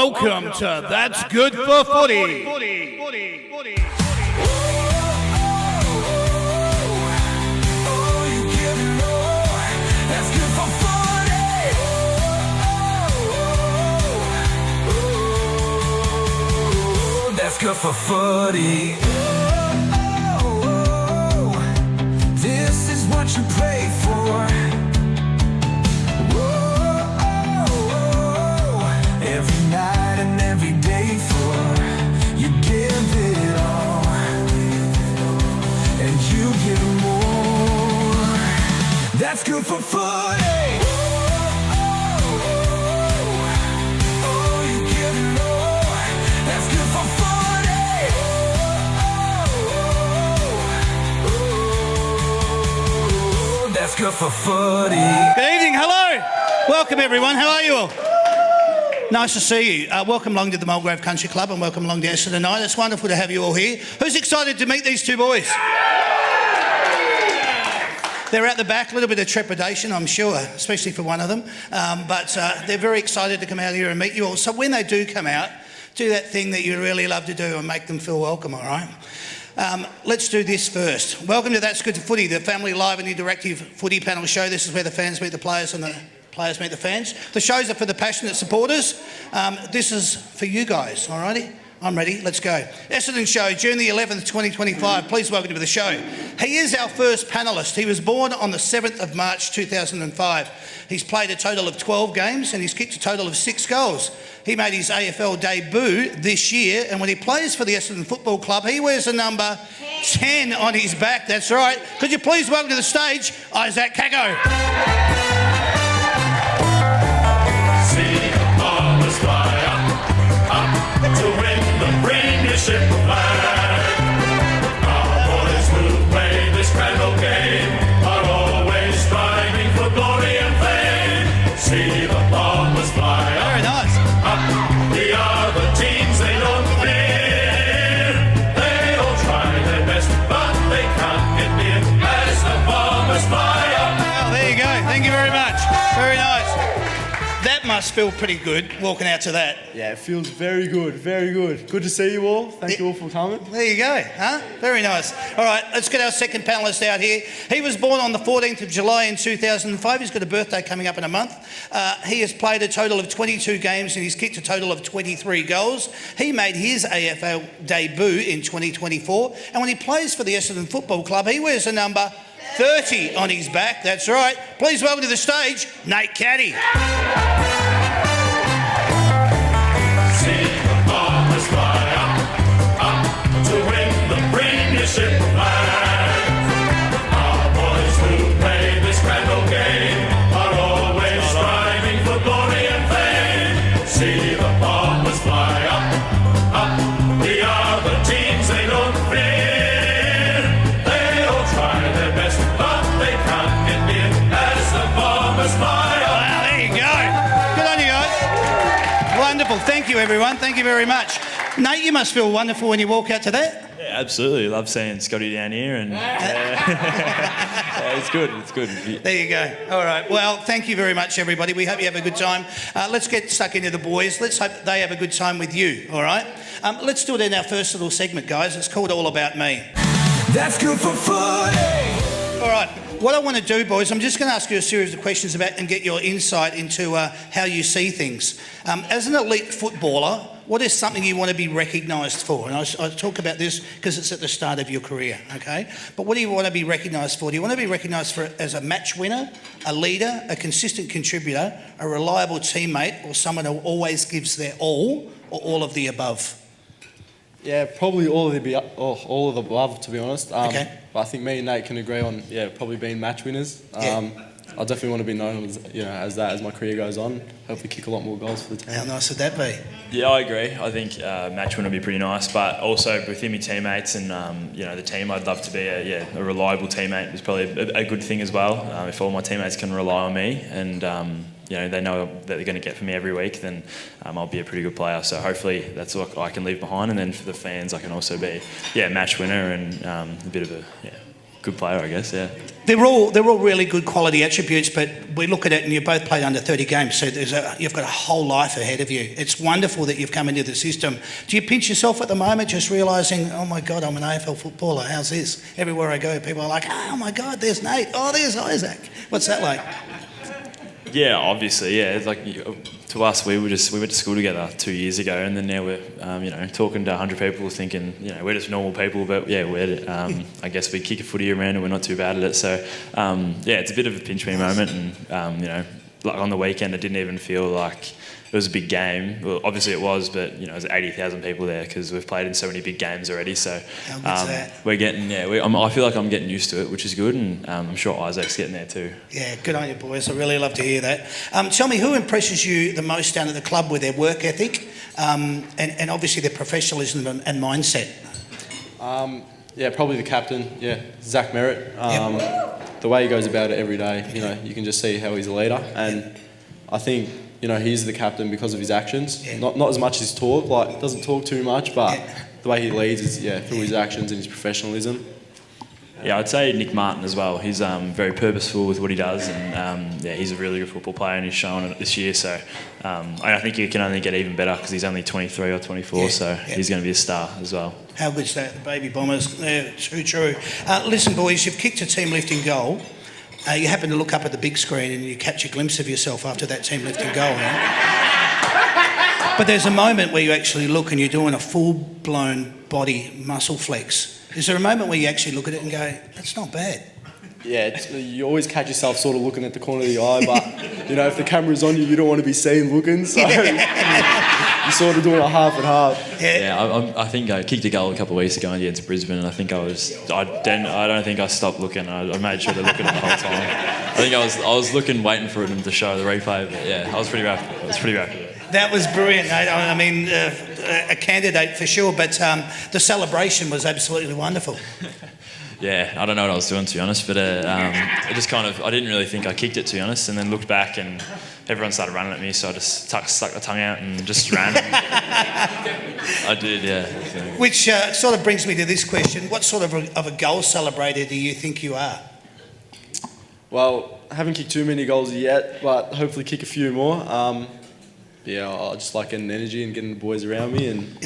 Welcome to That's Good for Footy. That's good for footy. This is what you pray for. Every night and every day for. You give it all, and you give more. That's good for footy. That's good for footy. Good evening, hello. Welcome everyone, how are you all? Nice to see you. Welcome along to the Mulgrave Country Club and welcome along to Essendon tonight. It's wonderful to have you all here. Who's excited to meet these two boys? They're at the back, a little bit of trepidation, I'm sure, especially for one of them. But they're very excited to come out here and meet you all. So when they do come out, do that thing that you really love to do and make them feel welcome, all right? Let's do this first. Welcome to That's Good to Footy, the family live and interactive footy panel show. This is where the fans meet the players and the players meet the fans. The shows are for the passionate supporters. This is for you guys, all righty? I'm ready, let's go. Essendon show, June the 11th, 2025. Please welcome to the show. He is our first panellist. He was born on the 7th of March 2005. He's played a total of 12 games and he's kicked a total of 6 goals. He made his AFL debut this year, and when he plays for the Essendon Football Club, he wears the number 10 on his back. That's right. Could you please welcome to the stage, Isaac Kako. See the bombers fly up to win the premiership flag. Our boys who play this grand old game are always striving for glory and fame. See the bombers fly up. Very nice. The other teams they don't fear. They all try their best, but they can't get near as the bombers fly up. Oh, there you go. Thank you very much. Very nice. That must feel pretty good, walking out to that. Yeah, it feels very good, very good. Good to see you all. Thank you all for coming. There you go, huh? Very nice. All right, let's get our second panellist out here. He was born on the 14th of July in 2005. He's got a birthday coming up in a month. He has played a total of 22 games and he's kicked a total of 23 goals. He made his AFL debut in 2024. And when he plays for the Essendon Football Club, he wears a number 30 on his back. That's right. Please welcome to the stage, Nate Caddy. See the bombers fly up to win the premiership flag. Our boys who play this grand old game are always striving for glory and fame. See the bombers fly up. The other teams they don't fear. They all try their best, but they can't get near as the bombers fly up. Wow, there you go. Good on you guys. Wonderful. Thank you, everyone. Thank you very much. Nate, you must feel wonderful when you walk out to that. Yeah, absolutely. Love seeing Scotty down here, and yeah, it's good. It's good. There you go. All right. Well, thank you very much, everybody. We hope you have a good time. Let's get stuck into the boys. Let's hope they have a good time with you. All right. Let's do it in our first little segment, guys. It's called All About Me. That's good for footy. All right. What I want to do, boys, I'm just going to ask you a series of questions about and get your insight into how you see things. As an elite footballer, what is something you want to be recognised for? And I talk about this because it's at the start of your career, okay? But what do you want to be recognised for? Do you want to be recognised for as a match winner, a leader, a consistent contributor, a reliable teammate, or someone who always gives their all, or all of the above? Yeah, probably all of the above, to be honest. Okay. But I think me and Nate can agree on, probably being match winners. I definitely want to be known as that as my career goes on. Hopefully kick a lot more goals for the team. How nice would that be? Yeah, I agree. I think match win would be pretty nice, but also within my teammates and the team, I'd love to be a reliable teammate. It's probably a good thing as well. If all my teammates can rely on me and they know that they're going to get from me every week, then I'll be a pretty good player. So hopefully that's what I can leave behind, and then for the fans, I can also be match winner and a bit of a good player, I guess. Yeah. They're all really good quality attributes, but we look at it and you both played under 30 games, so you've got a whole life ahead of you. It's wonderful that you've come into the system. Do you pinch yourself at the moment just realising, oh my God, I'm an AFL footballer, how's this? Everywhere I go, people are like, oh my God, there's Nate, oh, there's Isaac. What's that like? Yeah, obviously, yeah. It's like to us, we went to school together 2 years ago, and then now we're talking to 100 people, thinking we're just normal people, but yeah, I guess we kick a footy around and we're not too bad at it. So it's a bit of a pinch me moment, and like on the weekend, it didn't even feel like it was a big game. Well, obviously it was, but it was 80,000 people there because we've played in so many big games already. So how good's that? we're getting, I feel like I'm getting used to it, which is good, and I'm sure Isaac's getting there too. Yeah, good on you, boys. I really love to hear that. Tell me, who impresses you the most down at the club with their work ethic, and obviously their professionalism and mindset? Probably the captain. Yeah, Zach Merritt. The way he goes about it every day, you can just see how he's a leader, and I think. He's the captain because of his actions. Yeah. Not as much as talk. Like doesn't talk too much, but the way he leads is through his actions and his professionalism. Yeah, I'd say Nick Martin as well. He's very purposeful with what he does, and he's a really good football player, and he's shown it this year. So I think he can only get even better because he's only 23 or 24, so he's going to be a star as well. How good's that? The baby Bombers. Yeah, true. Listen, boys, you've kicked a team lifting goal. You happen to look up at the big screen and you catch a glimpse of yourself after that team lifting goal. But there's a moment where you actually look and you're doing a full-blown body muscle flex. Is there a moment where you actually look at it and go, that's not bad? Yeah, you always catch yourself sort of looking at the corner of the eye, but, if the camera's on you, you don't want to be seen looking, so you're sort of doing it half and half. Yeah, I think I kicked a goal a couple of weeks ago against Brisbane, and I think I don't think I stopped looking. I made sure to look at it the whole time. I think I was looking, waiting for them to show the replay, but yeah, I was pretty happy. That was brilliant, Nate. I mean, a candidate for sure, but the celebration was absolutely wonderful. Yeah, I don't know what I was doing, to be honest, but it just I didn't really think I kicked it, to be honest, and then looked back and everyone started running at me, so I just stuck my tongue out and just ran. I did, yeah. So. Which sort of brings me to this question. What sort of a goal celebrator do you think you are? Well, I haven't kicked too many goals yet, but hopefully kick a few more. I just like getting energy and getting the boys around me, and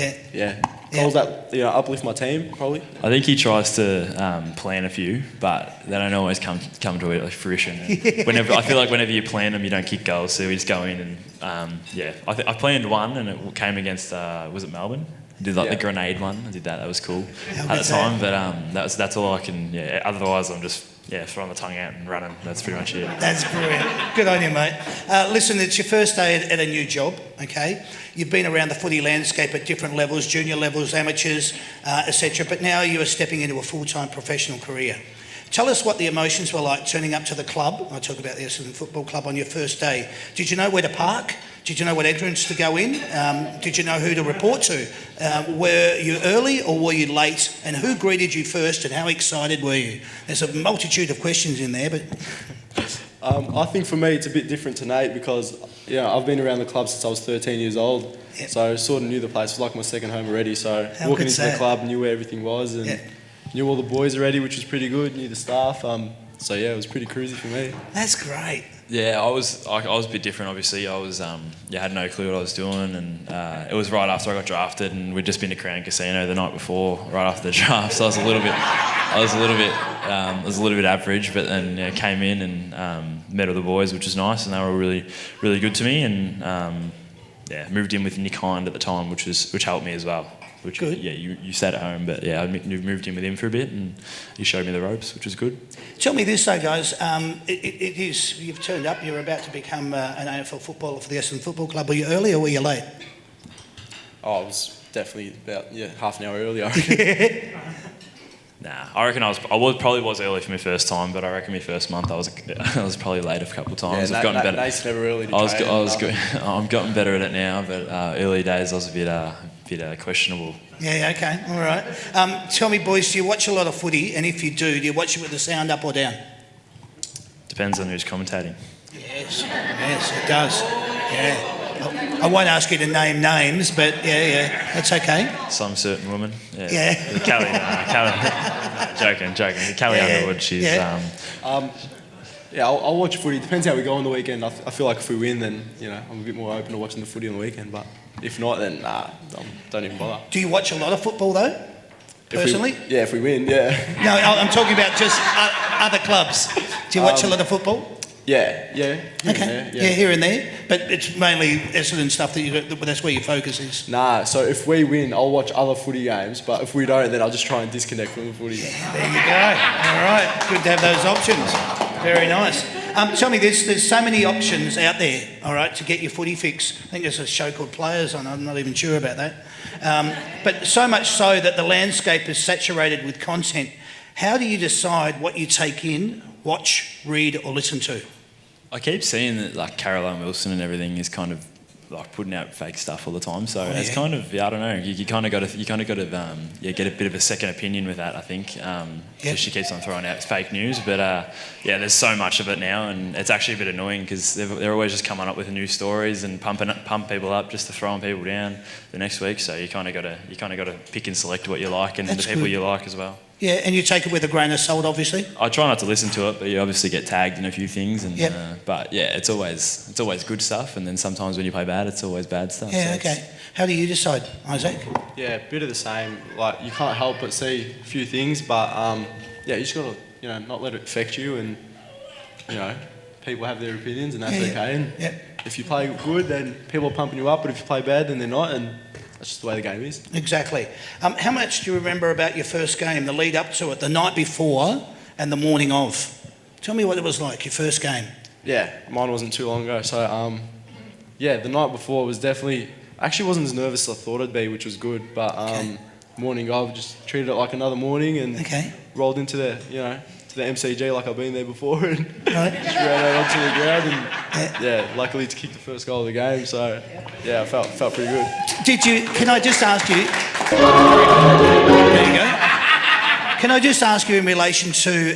goals that uplift my team probably. I think he tries to plan a few, but they don't always come to fruition. I feel like whenever you plan them, you don't kick goals, so we just go in and I planned one, and it came against was it Melbourne? I did the grenade one. I did that. That was cool at the time, but that's all I can. Yeah, otherwise I'm just. Yeah, throwing the tongue out and running. That's pretty much it. That's brilliant. Good on you, mate. Listen, it's your first day at a new job, okay? You've been around the footy landscape at different levels, junior levels, amateurs, etc. But now you are stepping into a full-time professional career. Tell us what the emotions were like turning up to the club. I talk about the Essendon Football Club on your first day. Did you know where to park? Did you know what entrance to go in? Did you know who to report to? Were you early or were you late? And who greeted you first and how excited were you? There's a multitude of questions in there, but... I think for me it's a bit different to Nate because I've been around the club since I was 13 years old. Yep. So I sort of knew the place. It was like my second home already. So walking into the club, knew where everything was and knew all the boys already, which was pretty good, knew the staff. It was pretty cruisy for me. That's great. Yeah, I was a bit different. Obviously, I was had no clue what I was doing, and it was right after I got drafted, and we'd just been to Crown Casino the night before, right after the draft. So I was a little bit average, but then came in and met all the boys, which was nice, and they were really, really good to me, and moved in with Nick Hind at the time, which helped me as well. Which good. Yeah, you sat at home, but I moved in with him for a bit, and he showed me the ropes, which was good. Tell me this though, guys. It is you've turned up. You're about to become an AFL footballer for the Essendon Football Club. Were you early or were you late? I was definitely about half an hour early. I reckon. Nah, I reckon I probably was early for my first time, but I reckon my first month I was probably late a couple of times. I've gotten better. Nate's never early to train. I'm gotten better at it now, but early days I was a bit questionable. Yeah, okay, all right. Tell me, boys, do you watch a lot of footy? And if you do you watch it with the sound up or down? Depends on who's commentating. Yes, it does. Yeah. I won't ask you to name names, but yeah, that's okay. Some certain woman. Yeah. Callie. Joking. Callie Underwood. She's. Yeah. I'll watch footy. Depends how we go on the weekend. I feel like if we win, then I'm a bit more open to watching the footy on the weekend. But if not, then don't even bother. Do you watch a lot of football though? Personally? If we win, yeah. No, I'm talking about just other clubs. Do you watch a lot of football? Yeah. Okay. Yeah, here and there. But it's mainly Essendon stuff that's where your focus is. Nah, so if we win, I'll watch other footy games. But if we don't, then I'll just try and disconnect from the footy. There you go. All right. Good to have those options. Very nice. Tell me, there's so many options out there, all right, to get your footy fix. I think there's a show called Players, and I'm not even sure about that. But so much so that the landscape is saturated with content. How do you decide what you take in, watch, read, or listen to? I keep seeing that like Caroline Wilson and everything is kind of like putting out fake stuff all the time. So it's kind of I don't know. You kind of got to get a bit of a second opinion with that. I think because she keeps on throwing out fake news. But there's so much of it now, and it's actually a bit annoying because they're always just coming up with new stories and pump people up just to throwing people down the next week. So you kind of got to pick and select what you like and the people you like as well. Yeah, and you take it with a grain of salt, obviously. I try not to listen to it, but you obviously get tagged in a few things. And but yeah, it's always good stuff, and then sometimes when you play bad, it's always bad stuff. Yeah, so okay. How do you decide, Isaac? Yeah, a bit of the same. Like you can't help but see a few things, but you just got to not let it affect you, and people have their opinions, and that's okay. And if you play good, then people are pumping you up, but if you play bad, then they're not, and that's just the way the game is. Exactly. How much do you remember about your first game, the lead up to it, the night before and the morning of? Tell me what it was like, your first game. Yeah, mine wasn't too long ago. So, the night before was definitely... I actually wasn't as nervous as I thought I'd be, which was good. But morning of, just treated it like another morning and rolled into the MCG like I've been there before and just ran out onto the ground and luckily to kick the first goal of the game. So I felt pretty good. Can I just ask you? There you go. Can I just ask you in relation to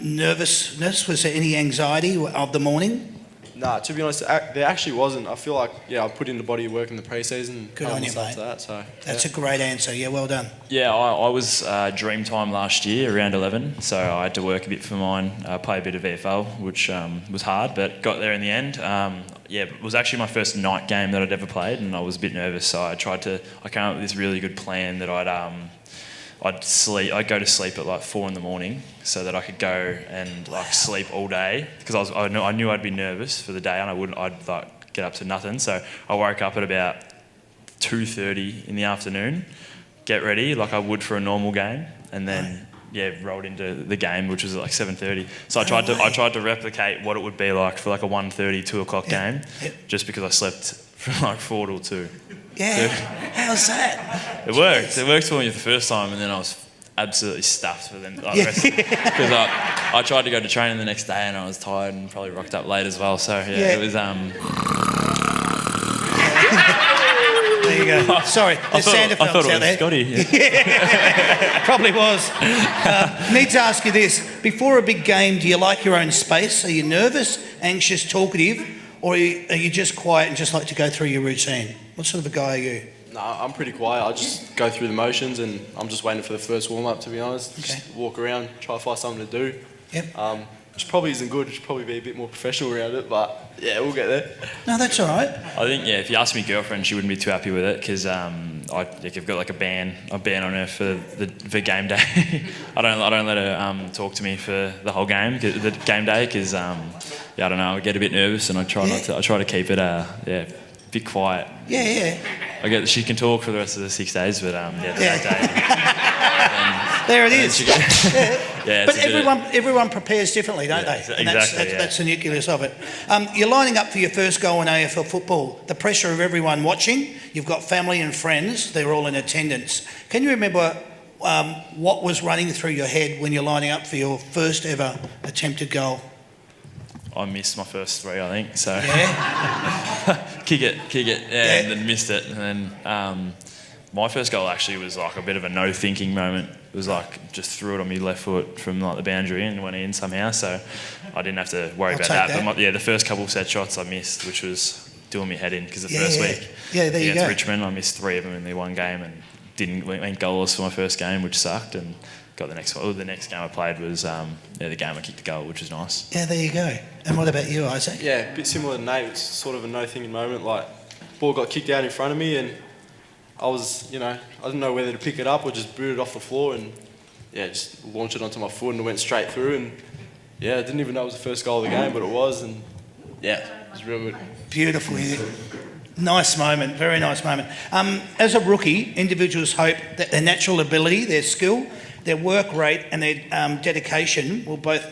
nervousness? Was there any anxiety of the morning? Nah, to be honest, there actually wasn't. I feel like, I put in the body of work in the pre-season. Good on you, mate. That's a great answer. Yeah, well done. Yeah, I was Dreamtime last year, around 11, so I had to work a bit for mine, play a bit of AFL, which was hard, but got there in the end. It was actually my first night game that I'd ever played, and I was a bit nervous, so I came up with this really good plan that I'd go to sleep at like 4 a.m. so that I could go and sleep all day because I knew I'd be nervous for the day and I'd get up to nothing. So I woke up at about 2:30 in the afternoon, get ready like I would for a normal game, and then rolled into the game, which was at like 7:30. So I tried to replicate what it would be like for like a 1:30, 2 o'clock game, just because I slept from like 4 till 2. Yeah, how's that? It worked. It worked for me the first time, and then I was absolutely stuffed for them. Because I tried to go to training the next day, and I was tired and probably rocked up late as well. So it was. There you go. Sorry, there's Santa I thought it out was there. Scotty. Probably was. Need to ask you this: before a big game, do you like your own space? Are you nervous, anxious, talkative? Or are you just quiet and just like to go through your routine? What sort of a guy are you? No, I'm pretty quiet. I just go through the motions and I'm just waiting for the first warm-up, to be honest. Just walk around, try to find something to do. Yep. Which probably isn't good. It should probably be a bit more professional around it, but we'll get there. No, that's all right. I think, if you ask me girlfriend, she wouldn't be too happy with it because I've got like a ban on her for game day. I don't let her talk to me for the whole game, the game day, because I don't know, I get a bit nervous and I try to keep it a bit quiet. Yeah. She can talk for the rest of the 6 days, but that day. There it is. But but everyone prepares differently, don't they? And that's the nucleus of it. You're lining up for your first goal in AFL football. The pressure of everyone watching. You've got family and friends. They're all in attendance. Can you remember what was running through your head when you're lining up for your first ever attempted goal? I missed my first 3, I think. So kick it, and then missed it. And then my first goal actually was like a bit of a no thinking moment. It was like just threw it on my left foot from like the boundary and went in somehow. So I didn't have to worry about that. But the first couple of set shots I missed, which was doing me head in because the Yeah, first yeah. week Yeah, there you against go. Richmond, I missed 3 of them in the one game and went goalless for my first game, which sucked, and got the next one. The next game I played was the game I kicked the goal, which was nice. Yeah, there you go. And what about you, Isaac? Yeah, a bit similar to Nate. It's sort of a no-thinking moment. Like, ball got kicked out in front of me, and I was, I didn't know whether to pick it up or just boot it off the floor, and just launch it onto my foot, and it went straight through. And I didn't even know it was the first goal of the game, but it was, and it was real good. Beautiful. Nice moment, very nice moment. As a rookie, individuals hope that their natural ability, their skill, their work rate and their dedication will both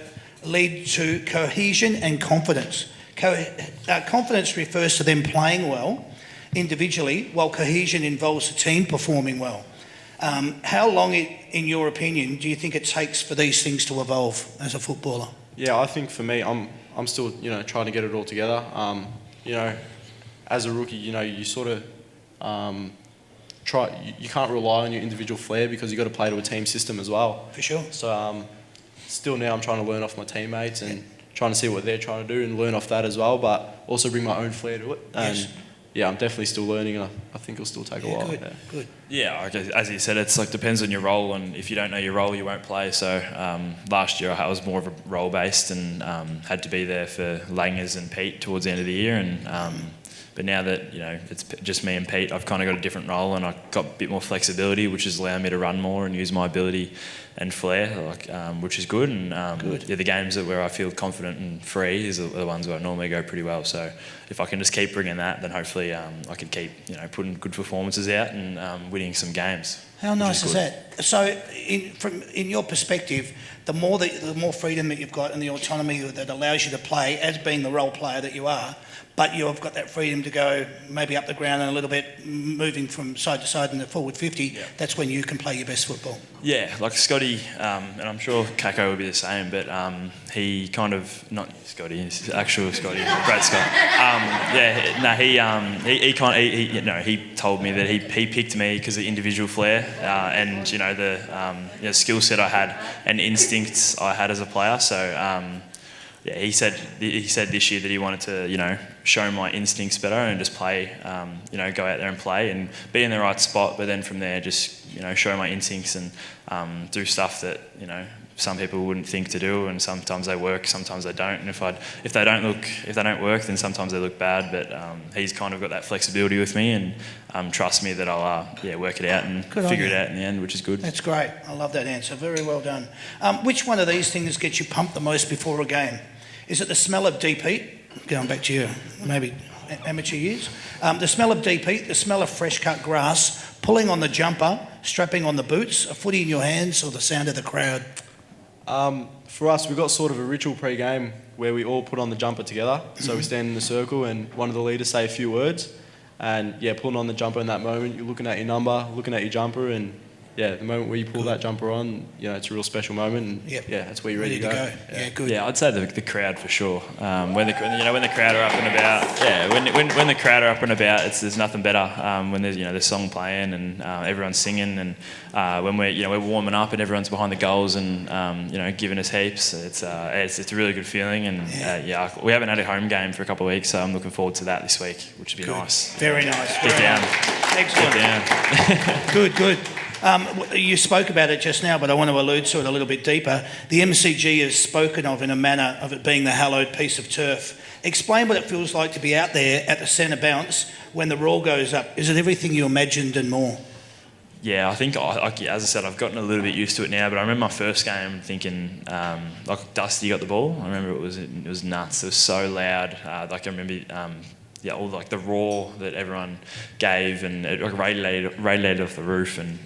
lead to cohesion and confidence. Confidence refers to them playing well individually, while cohesion involves the team performing well. How long, in your opinion, do you think it takes for these things to evolve as a footballer? Yeah, I think for me, I'm still trying to get it all together. As a rookie, you sort of you can't rely on your individual flair because you've got to play to a team system as well. For sure. So still now I'm trying to learn off my teammates and trying to see what they're trying to do and learn off that as well, but also bring my own flair to it. And I'm definitely still learning, and I think it'll still take a while. Good. Yeah, as you said, it's like depends on your role, and if you don't know your role, you won't play. So last year I was more of a role based and had to be there for Langers and Pete towards the end of the year, and but now that it's just me and Pete, I've kind of got a different role, and I've got a bit more flexibility, which has allowed me to run more and use my ability and flair, which is good. And the games where I feel confident and free is the ones where I normally go pretty well. So if I can just keep bringing that, then hopefully I can keep putting good performances out and winning some games. How nice is that? So, in your perspective, the more freedom that you've got and the autonomy that allows you to play as being the role player that you are, but you've got that freedom to go maybe up the ground and a little bit, moving from side to side in the forward 50, that's when you can play your best football. Yeah, like Scotty, and I'm sure Kako would be the same, but he kind of, not Scotty, it's actual Scotty, Brad Scott. He told me that he picked me because of the individual flair and the skill set I had and instincts I had as a player. So he said this year that he wanted to show my instincts better and just play, go out there and play and be in the right spot. But then from there, just show my instincts and do stuff that some people wouldn't think to do, and sometimes they work, sometimes they don't. And if they don't work, then sometimes they look bad. But he's kind of got that flexibility with me and trust me that I'll work it out and figure it out in the end, which is good. That's great. I love that answer. Very well done. Which one of these things gets you pumped the most before a game? Is it the smell of deep heat? Going back to your maybe amateur years. The smell of deep heat, the smell of fresh cut grass, pulling on the jumper, strapping on the boots, a footy in your hands, or the sound of the crowd? For us, we've got sort of a ritual pre-game where we all put on the jumper together. So we stand in a circle and one of the leaders say a few words. And pulling on the jumper in that moment, you're looking at your number, looking at your jumper, and the moment where you pull that jumper on, it's a real special moment, and that's where you're ready to go. Yeah, good. Yeah, I'd say the crowd for sure. When the crowd are up and about, when the crowd are up and about, there's nothing better. When there's the song playing and everyone's singing, and when we're warming up and everyone's behind the goals and giving us heaps, it's a really good feeling. And we haven't had a home game for a couple of weeks, so I'm looking forward to that this week, which would be nice. Very nice. Get down. Excellent. Get down. Good. You spoke about it just now, but I want to allude to it a little bit deeper. The MCG is spoken of in a manner of it being the hallowed piece of turf. Explain what it feels like to be out there at the centre bounce when the roar goes up. Is it everything you imagined and more? Yeah, I think, as I said, I've gotten a little bit used to it now, but I remember my first game thinking, Dusty got the ball. I remember it was nuts. It was so loud. I remember... all like the roar that everyone gave, and it radiated off the roof, and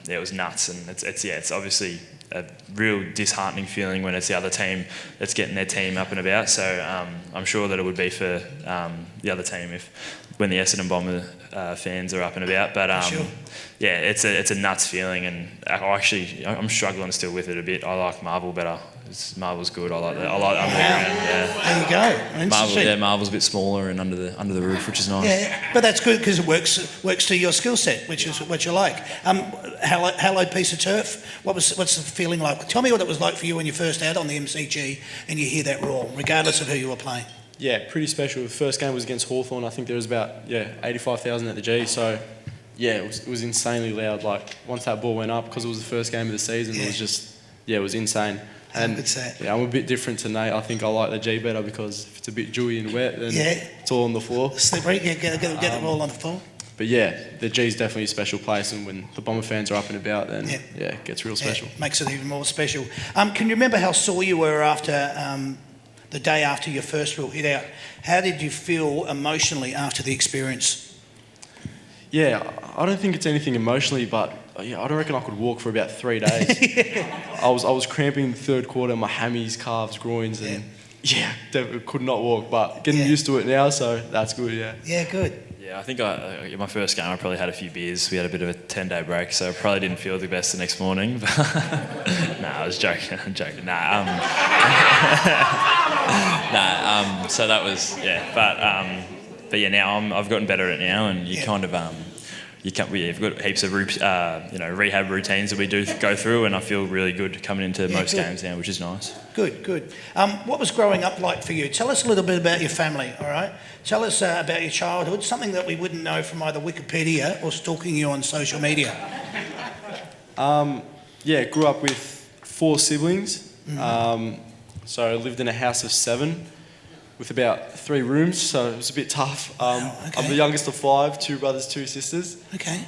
it was nuts. And it's obviously a real disheartening feeling when it's the other team that's getting their team up and about. So I'm sure that it would be for the other team when the Essendon Bomber fans are up and about. But sure. It's a nuts feeling, and I'm struggling still with it a bit. I like Marvel better. Marvel's good. I like that. I like underground. Yeah. There you go. Marvel's a bit smaller and under the roof, which is nice. Yeah, but that's good because it works to your skill set, which is what you like. Hallowed piece of turf. What's the feeling like? Tell me what it was like for you when you first out on the MCG and you hear that roar, regardless of who you were playing. Yeah, pretty special. The first game was against Hawthorn. I think there was about 85,000 at the G. So yeah, it was insanely loud. Like once that ball went up, because it was the first game of the season, it was just it was insane. And I'm a bit different to Nate. I think I like the G better because if it's a bit dewy and wet, then it's all on the floor. Slippery, get the ball on the floor. But yeah, the G's definitely a special place, and when the Bomber fans are up and about, then it gets real special. Makes it even more special. Can you remember how sore you were after the day after your first real hit out? How did you feel emotionally after the experience? Yeah, I don't think it's anything emotionally, but I don't reckon I could walk for about 3 days. I was cramping in the third quarter, my hammies, calves, groins, and definitely could not walk. But getting used to it now, so that's good. Yeah, good. Yeah, I think my first game I probably had a few beers. We had a bit of a 10-day break, so I probably didn't feel the best the next morning. But I was joking. I'm joking. So that was but yeah, now I've gotten better at it now, and you kind of we've got heaps of rehab routines that we do go through, and I feel really good coming into most games now, which is nice. Good. What was growing up like for you? Tell us a little bit about your family, all right? Tell us about your childhood, something that we wouldn't know from either Wikipedia or stalking you on social media. Grew up with 4 siblings. So I lived in a house of 7 with about 3 rooms, so it was a bit tough. I'm the youngest of 5, 2 brothers, 2 sisters. Okay.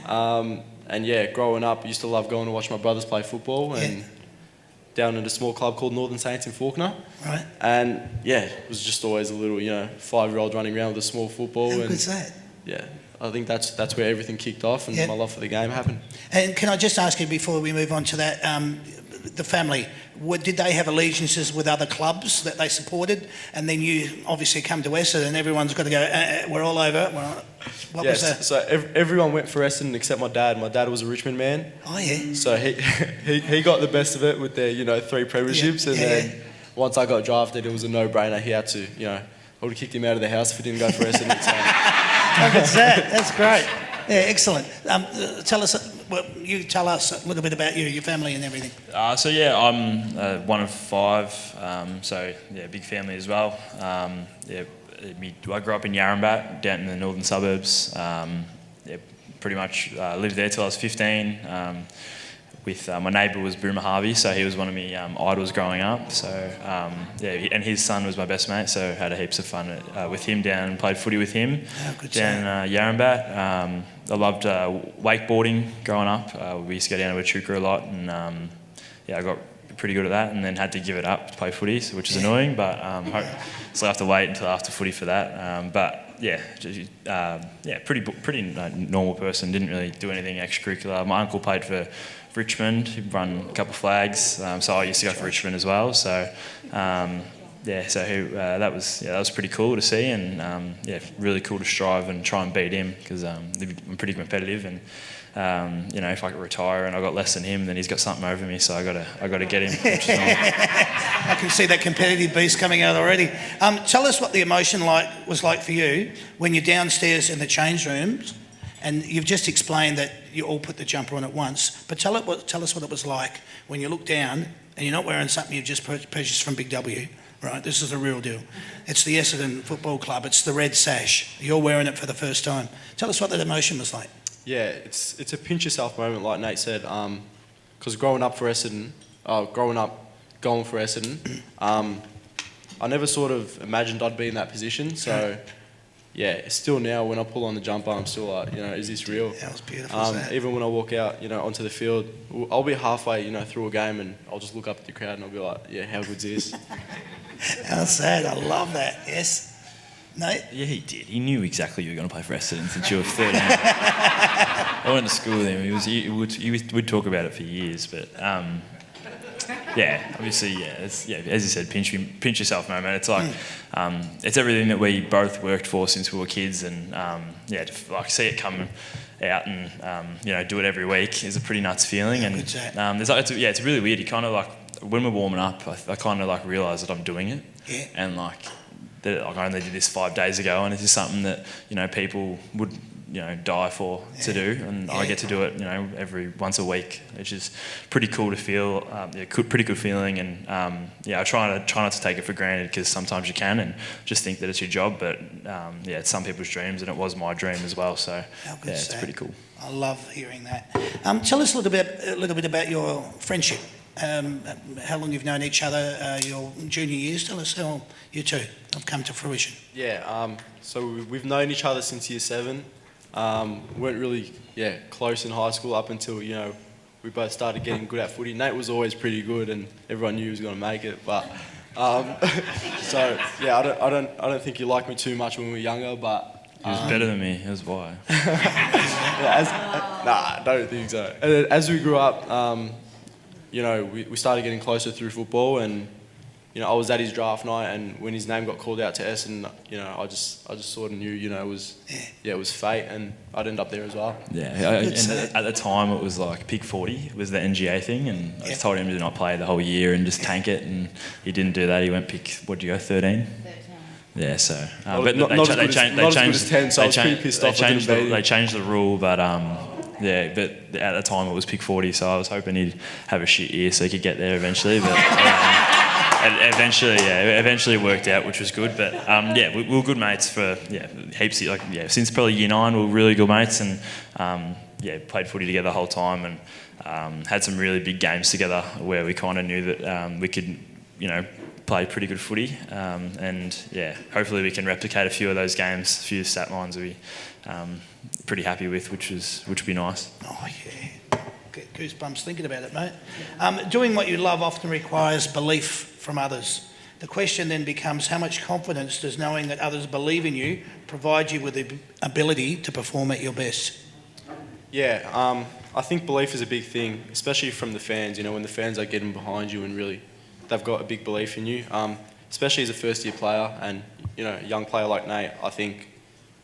Growing up, I used to love going to watch my brothers play football and down at a small club called Northern Saints in Fawkner. Right. And it was just always a little, 5-year-old running around with a small football. How good's that? Yeah, I think that's where everything kicked off and my love for the game happened. And can I just ask you before we move on to that, the family, did they have allegiances with other clubs that they supported? And then you obviously come to Essendon and everyone's got to go, we're all over. What was that? So everyone went for Essendon except my dad. My dad was a Richmond man. Oh, yeah. So he got the best of it with their, 3 premierships. Then once I got drafted, it was a no-brainer. He had to, I would have kicked him out of the house if he didn't go for Essendon. So. That's great. Yeah, excellent. Tell us a little bit about your family and everything. I'm one of 5, big family as well. I grew up in Yarrambat, down in the northern suburbs. Pretty much lived there till I was 15. My neighbour was Boomer Harvey, so he was one of my idols growing up. So and his son was my best mate, so had heaps of fun with him down and played footy with him down Yarrambat. I loved wakeboarding growing up. We used to go down to Echuca a lot, and I got pretty good at that, and then had to give it up to play footy, which is annoying. But so I have to wait until after footy for that. Pretty normal person. Didn't really do anything extracurricular. My uncle played for Richmond. He run a couple of flags, so I used to go for Richmond as well. So that was pretty cool to see, and really cool to strive and try and beat him because I'm pretty competitive, and if I could retire and I got less than him, then he's got something over me, so I got to get him. Which is I can see that competitive beast coming out already. Tell us what the emotion was like for you when you're downstairs in the change rooms, and you've just explained that you all put the jumper on at once. But tell us what it was like when you look down and you're not wearing something you've just purchased from Big W. Right, this is the real deal. It's the Essendon Football Club. It's the red sash. You're wearing it for the first time. Tell us what that emotion was like. Yeah, it's a pinch yourself moment, like Nate said. Because growing up going for Essendon, I never sort of imagined I'd be in that position. So still now when I pull on the jumper, I'm still like, is this real? That was beautiful. Even when I walk out, onto the field, I'll be halfway, through a game, and I'll just look up at the crowd and I'll be like, how good's this? How sad. I love that. Yes. Nate? Yeah, he did. He knew exactly you were going to play for Essendon since you were 13. I went to school with him. He would talk about it for years, but obviously, as you said, pinch yourself moment. It's like it's everything that we both worked for since we were kids, and to see it come out and do it every week is a pretty nuts feeling. And it's really weird. You kind of like when we're warming up, I kind of like realise that I'm doing it, and I only did this 5 days ago, and it's just something that people would die for to do, and I get to do it, every once a week, which is pretty cool to feel. Pretty good feeling, and I try not to take it for granted, because sometimes you can and just think that it's your job, but it's some people's dreams, and it was my dream as well. So it's pretty cool. I love hearing that. Tell us a little bit about your friendship. How long you've known each other, your junior years. Tell us how you two have come to fruition. So we've known each other since year 7. We weren't really close in high school up until we both started getting good at footy. Nate was always pretty good, and everyone knew he was going to make it. But I don't think he liked me too much when we were younger, but. He was better than me, that's why. I don't think so. And as we grew up, we started getting closer through football, and I was at his draft night, and when his name got called out to Essendon, I just sort of knew, it was fate, and I'd end up there as well. Yeah, and at the time it was like pick 40 was the NGA thing, and I just told him to not play the whole year and just tank it, and he didn't do that. He went pick, what'd you go, 13? Yeah, so but they changed the rule, but but at the time it was pick 40, so I was hoping he'd have a shit year so he could get there eventually. But eventually worked out, which was good. But we were good mates for heaps. Since probably year 9, we were really good mates, and played footy together the whole time, and had some really big games together where we kind of knew that we could play pretty good footy, and hopefully we can replicate a few of those games, a few stat lines we'll be pretty happy with, which would be nice. Oh yeah, get goosebumps thinking about it, mate. Doing what you love often requires belief from others. The question then becomes, how much confidence does knowing that others believe in you provide you with the ability to perform at your best? I think belief is a big thing, especially from the fans. When the fans are getting behind you and really they've got a big belief in you, especially as a first-year player and a young player like Nate. I think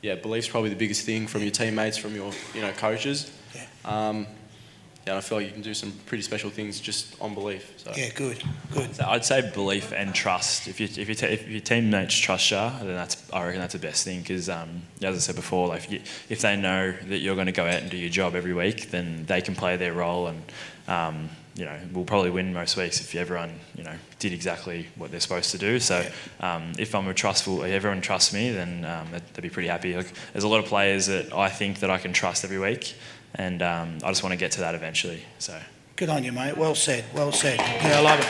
belief's probably the biggest thing from your teammates, from your coaches. And I feel like you can do some pretty special things just on belief. So. Yeah, good. So I'd say belief and trust. If your teammates trust you, then I reckon that's the best thing, because as I said before, if they know that you're going to go out and do your job every week, then they can play their role, and we'll probably win most weeks if everyone did exactly what they're supposed to do. So if everyone trusts me, then they'd be pretty happy. There's a lot of players that I think that I can trust every week, and I just want to get to that eventually. So good on you, mate. Well said. Yeah, I love it.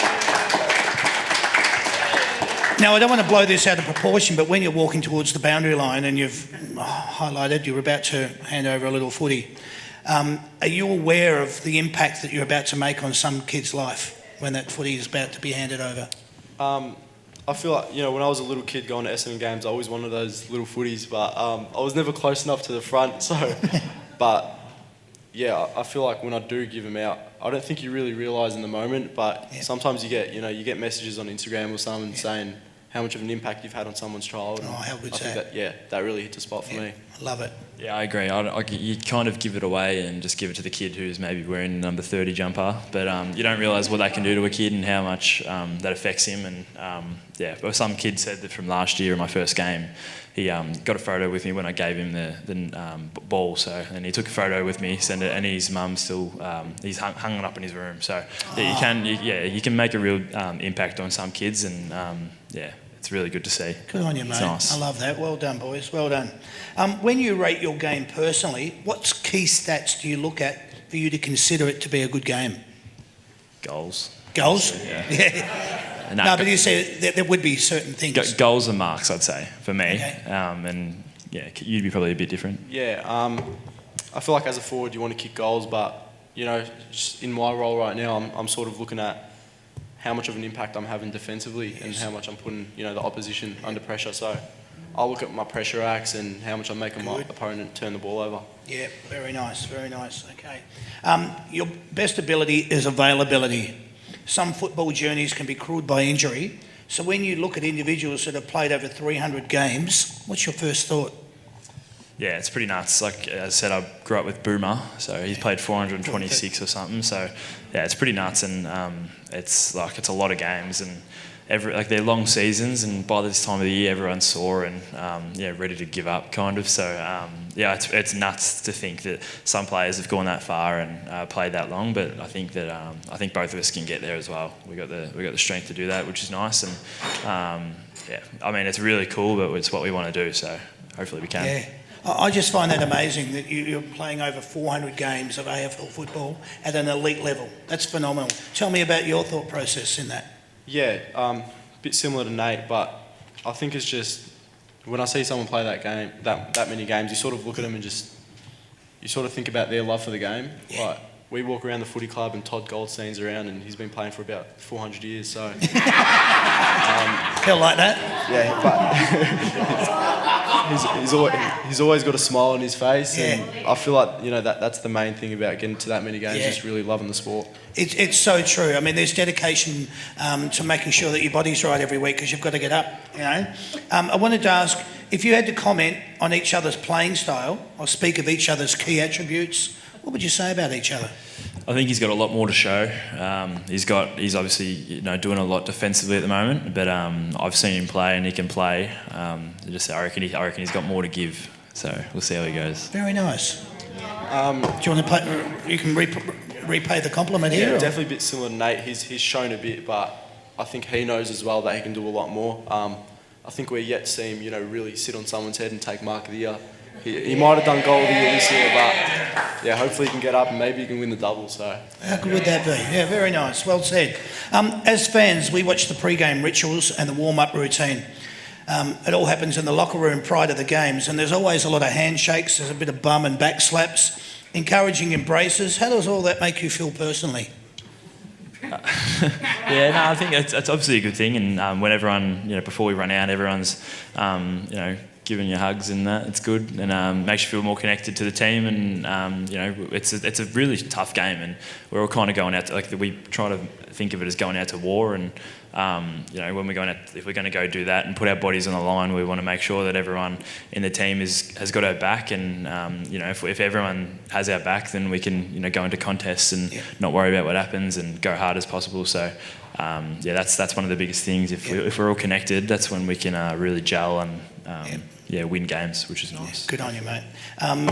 Now, I don't want to blow this out of proportion, but when you're walking towards the boundary line and you've highlighted you're about to hand over a little footy, are you aware of the impact that you're about to make on some kid's life when that footy is about to be handed over? I feel like, when I was a little kid going to Essendon games, I always wanted those little footies, but I was never close enough to the front. So, but I feel like when I do give them out, I don't think you really realise in the moment, but sometimes you get messages on Instagram or something saying how much of an impact you've had on someone's child. Oh, how good's that? I think that really hits a spot for me. I love it. Yeah, I agree. You kind of give it away and just give it to the kid who's maybe wearing the number 30 jumper, but you don't realise what that can do to a kid and how much that affects him. And but some kid said that from last year in my first game, he got a photo with me when I gave him the ball. And he took a photo with me, sent it, and his mum still he's hung it up in his room. So you can make a real impact on some kids, and it's really good to see. Good on you, mate. Nice. I love that. Well done, boys. Well done. When you rate your game personally, what key stats do you look at for you to consider it to be a good game? Goals. Yeah. No, but you say there would be certain things. Goals and marks, I'd say, for me. Okay. You'd be probably a bit different. I feel like as a forward you want to kick goals, but just in my role right now, I'm sort of looking at how much of an impact I'm having defensively and how much I'm putting the opposition under pressure. So I'll look at my pressure acts and how much I'm making my opponent turn the ball over. Yeah, very nice. Okay. Your best ability is availability. Some football journeys can be cruelled by injury. So when you look at individuals that have played over 300 games, what's your first thought? Yeah, it's pretty nuts. Like as I said, I grew up with Boomer, so he's played 426 or something. So yeah, it's pretty nuts, and it's a lot of games, and they're long seasons, and by this time of the year, everyone's sore and ready to give up, kind of. So it's nuts to think that some players have gone that far and played that long. But I think that both of us can get there as well. We got the strength to do that, which is nice. And it's really cool, but it's what we want to do. So hopefully we can. Yeah. I just find that amazing that you're playing over 400 games of AFL football at an elite level. That's phenomenal. Tell me about your thought process in that. Yeah, a bit similar to Nate, but I think it's just when I see someone play that game, that many games, you sort of look at them and you sort of think about their love for the game. Yeah. Like, we walk around the footy club and Todd Goldstein's around and he's been playing for about 400 years, so... Feel like that? Yeah, but he's always got a smile on his face, and I feel like that's the main thing about getting to that many games, just really loving the sport. It's so true. I mean, there's dedication to making sure that your body's right every week because you've got to get up, I wanted to ask, if you had to comment on each other's playing style or speak of each other's key attributes, what would you say about each other? I think he's got a lot more to show. He's obviously doing a lot defensively at the moment, but I've seen him play and he can play. I reckon he's got more to give. So we'll see how he goes. Very nice. Do you want to play? You can repay the compliment here. Yeah, definitely a bit similar to Nate. He's shown a bit, but I think he knows as well that he can do a lot more. I think we're yet to see him, really sit on someone's head and take mark of the year. He might have done goal of the year this year, but hopefully he can get up and maybe he can win the double. So how good would that be? Yeah, very nice. Well said. As fans, we watch the pre-game rituals and the warm-up routine. It all happens in the locker room prior to the games, and there's always a lot of handshakes. There's a bit of bum and back slaps, encouraging embraces. How does all that make you feel personally? I think it's obviously a good thing, and when everyone, before we run out, everyone's, giving you hugs and that, it's good, and makes you feel more connected to the team, and it's a really tough game, and we're all kind of going out to, we try to think of it as going out to war, and when we're going out, if we're going to go do that and put our bodies on the line, we want to make sure that everyone in the team has got our back, and if everyone has our back, then we can go into contests and not worry about what happens and go hard as possible. So that's one of the biggest things. If we're all connected, that's when we can really gel and win games, which is nice. Good on you, mate.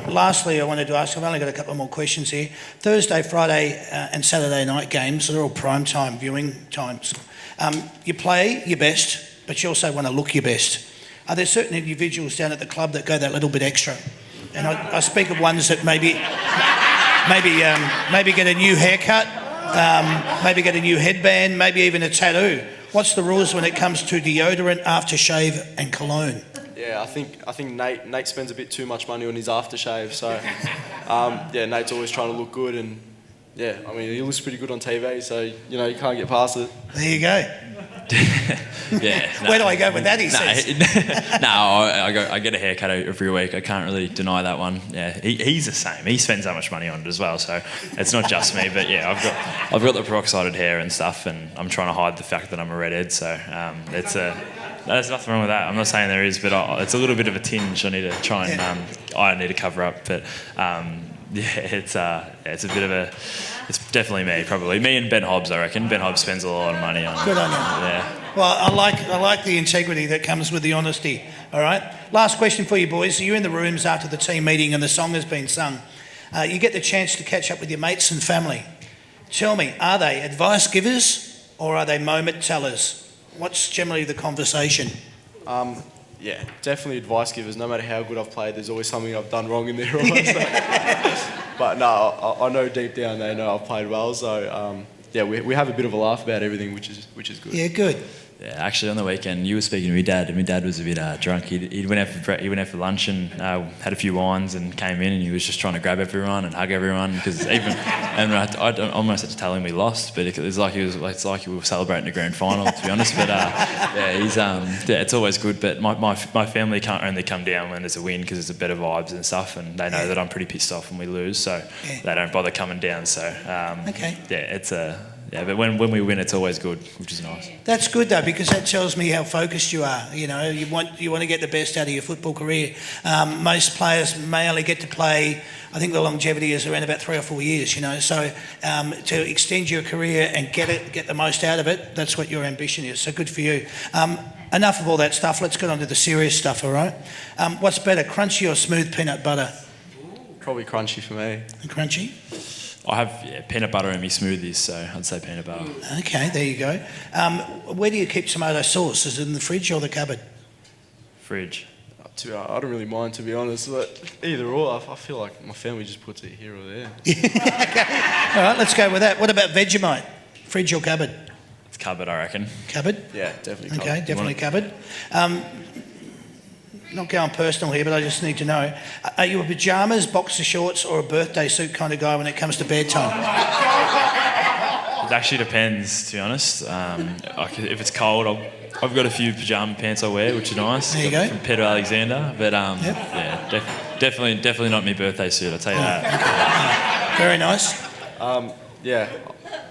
Lastly, I wanted to ask, I've only got a couple more questions here. Thursday, Friday and Saturday night games, they're all prime time viewing times. You play your best, but you also want to look your best. Are there certain individuals down at the club that go that little bit extra? And I speak of ones that maybe get a new haircut, maybe get a new headband, maybe even a tattoo. What's the rules when it comes to deodorant, aftershave and cologne? Yeah, I think Nate spends a bit too much money on his aftershave, so Nate's always trying to look good, and he looks pretty good on TV, so you can't get past it. There you go. Where do I go with that, he says? I get a haircut every week. I can't really deny that one. Yeah, he's the same. He spends that much money on it as well, so it's not just me. But I've got the peroxided hair and stuff, and I'm trying to hide the fact that I'm a redhead. So there's nothing wrong with that. I'm not saying there is, but it's a little bit of a tinge. I need to try and I need to cover up. But it's a bit of a. It's definitely me, probably. Me and Ben Hobbs, I reckon. Ben Hobbs spends a lot of money on it. Good on you. Yeah. Well, I like the integrity that comes with the honesty, all right? Last question for you boys. You're in the rooms after the team meeting and the song has been sung. You get the chance to catch up with your mates and family. Tell me, are they advice givers or are they moment tellers? What's generally the conversation? Definitely advice givers. No matter how good I've played, there's always something I've done wrong in there. But no, I know deep down they know I've played well. So we have a bit of a laugh about everything, which is good. Yeah, good. Yeah, actually on the weekend you were speaking to my dad, and my dad was a bit drunk. He went out for lunch and had a few wines and came in, and he was just trying to grab everyone and hug everyone because I almost had to tell him we lost, but it's like we were celebrating a grand final, to be honest. But it's always good. But my family can't only come down when there's a win because there's a better vibes and stuff, and they know that I'm pretty pissed off when we lose, so they don't bother coming down. So but when we win, it's always good, which is nice. That's good though, because that tells me how focused you are. You know, you want to get the best out of your football career. Most players may only get to play, I think the longevity is around about 3 or 4 years. You know, so to extend your career and get the most out of it, that's what your ambition is. So good for you. Enough of all that stuff. Let's get on to the serious stuff. All right. What's better, crunchy or smooth peanut butter? Probably crunchy for me. Crunchy. I have peanut butter in my smoothies, so I'd say peanut butter. Okay, there you go. Where do you keep tomato sauce? Is it in the fridge or the cupboard? Fridge. I don't really mind, to be honest, but either or, I feel like my family just puts it here or there. Okay. All right, let's go with that. What about Vegemite? Fridge or cupboard? It's cupboard, I reckon. Cupboard? Yeah, definitely. Okay, definitely cupboard. Not going personal here, but I just need to know. Are you a pyjamas, boxer shorts or a birthday suit kind of guy when it comes to bedtime? It actually depends, to be honest. If it's cold, I've got a few pyjama pants I wear, which are nice. There you go. From Peter Alexander, but Yep. yeah, definitely not my birthday suit, I'll tell you that. Very nice. Yeah,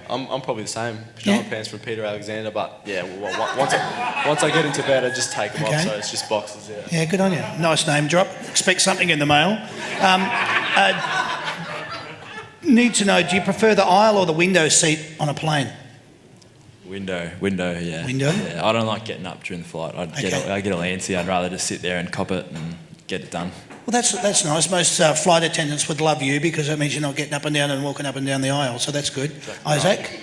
I'm probably the same. Pajama pants from Peter Alexander, but yeah, once I get into bed, I just take them off, so it's just boxes. Yeah. Yeah, good on you. Nice name drop. Expect something in the mail. Need to know, do you prefer the aisle or the window seat on a plane? Window, yeah. Window? Yeah, I don't like getting up during the flight. I get all antsy. I'd rather just sit there and cop it and get it done. Well, that's nice. Most flight attendants would love you because that means you're not getting up and down and walking up and down the aisle, so that's good. Isaac?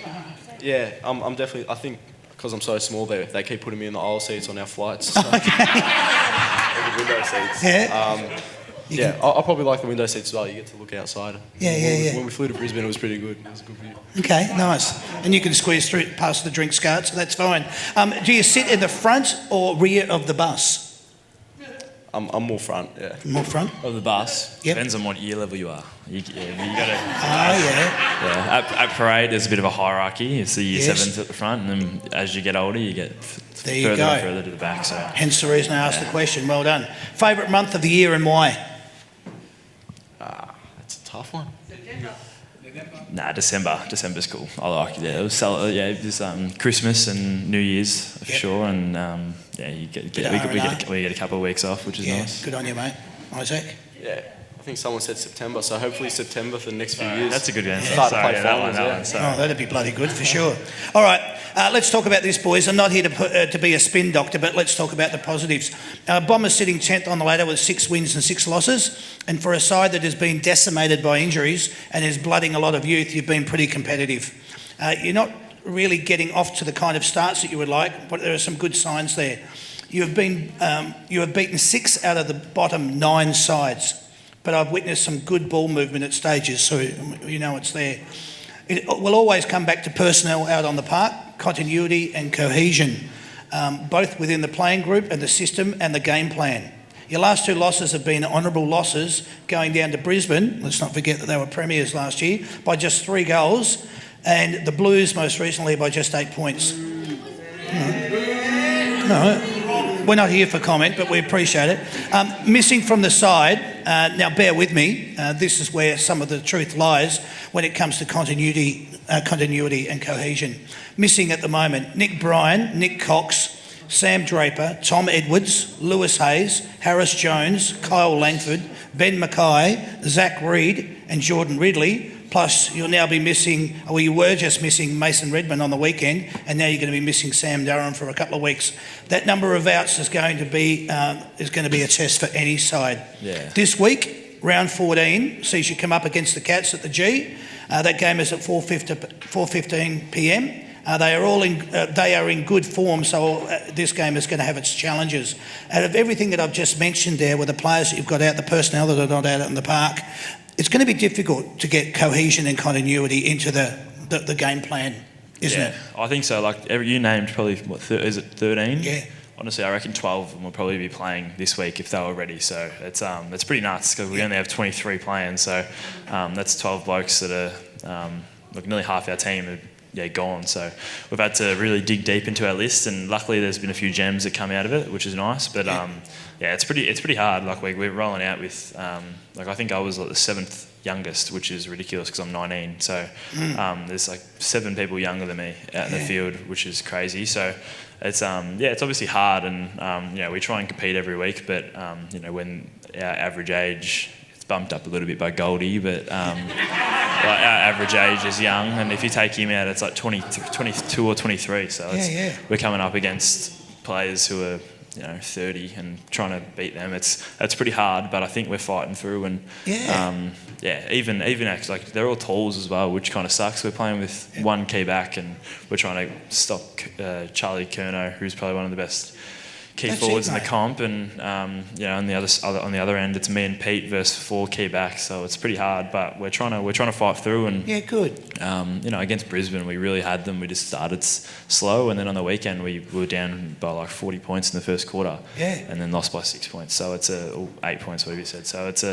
Yeah, I'm definitely. I think because I'm so small, they keep putting me in the aisle seats on our flights. So. Okay. The window seats. Yeah. Yeah, I probably like the window seats as well. You get to look outside. Yeah. When we flew to Brisbane, it was pretty good. It was a good view. Okay, nice. And you can squeeze through past the drinks cart, so that's fine. Do you sit in the front or rear of the bus? I'm more front, yeah. More front? Of the bus. Yep. Depends on what year level you are. You got to. Oh, yeah. Yeah. At parade, there's a bit of a hierarchy. It's the year Yes. 7s at the front, and then as you get older, you get There you further go. and further to the back. So. Hence the reason I asked the question. Well done. Favourite month of the year and why? That's a tough one. Nah, December. December's cool. I like it. Yeah, there's Christmas and New Year's for sure, and we get a couple of weeks off, which is nice. Good on you, mate. Isaac? Yeah, I think someone said September, so hopefully September for the next few years. That's a good answer. Start to Sorry, play that finals, one, yeah. sorry. Oh, that'd be bloody good for sure. All right, let's talk about this, boys. I'm not here to be a spin doctor, but let's talk about the positives. Bombers sitting 10th on the ladder with 6 wins and 6 losses. And for a side that has been decimated by injuries and is blooding a lot of youth, you've been pretty competitive. You're not really getting off to the kind of starts that you would like, but there are some good signs there. You have beaten 6 out of the bottom 9 sides. But I've witnessed some good ball movement at stages, so you know it's there. It will always come back to personnel out on the park, continuity and cohesion, both within the playing group and the system and the game plan. Your last 2 losses have been honourable losses, going down to Brisbane, let's not forget that they were premiers last year, by just 3 goals, and the Blues most recently by just 8 points. No. We're not here for comment, but we appreciate it. Missing from the side, now bear with me, this is where some of the truth lies when it comes to continuity and cohesion. Missing at the moment, Nick Bryan, Nick Cox, Sam Draper, Tom Edwards, Lewis Hayes, Harris Jones, Kyle Langford, Ben Mackay, Zach Reid and Jordan Ridley. Plus, you'll now be missing, you were just missing Mason Redmond on the weekend, and now you're going to be missing Sam Durham for a couple of weeks. That number of outs is going to be a test for any side. Yeah. This week, round 14 sees you come up against the Cats at the G. That game is at 4:15 p.m. They are in good form, so this game is going to have its challenges. Out of everything that I've just mentioned there, with the players that you've got out, the personnel that are not out in the park, it's going to be difficult to get cohesion and continuity into the game plan, isn't it? I think so. Like you named probably, is it 13? Yeah. Honestly, I reckon 12 of them will probably be playing this week if they were ready. So it's pretty nuts because we only have 23 playing. So that's 12 blokes that are nearly half our team are gone. So we've had to really dig deep into our list, and luckily there's been a few gems that come out of it, which is nice. But it's pretty hard. Like we're rolling out with I think I was like the 7th youngest, which is ridiculous because I'm 19. So there's like 7 people younger than me out in the field, which is crazy. So it's it's obviously hard, and we try and compete every week, but when our average age, it's bumped up a little bit by Goldie, but our average age is young, and if you take him out, it's like 22 or 23. So we're coming up against players who are 30 and trying to beat them. It's pretty hard, but I think we're fighting through. And even actually, like, they're all talls as well, which kind of sucks. We're playing with one key back, and we're trying to stop Charlie Curnow, who's probably one of the best key forwards in the comp, and on the other end, it's me and Pete versus 4 key backs. So it's pretty hard, but we're trying to fight through. And good. Against Brisbane, we really had them. We just started slow, and then on the weekend we were down by like 40 points in the first quarter, and then lost by 6 points. So it's 8 points, whatever you said. So it's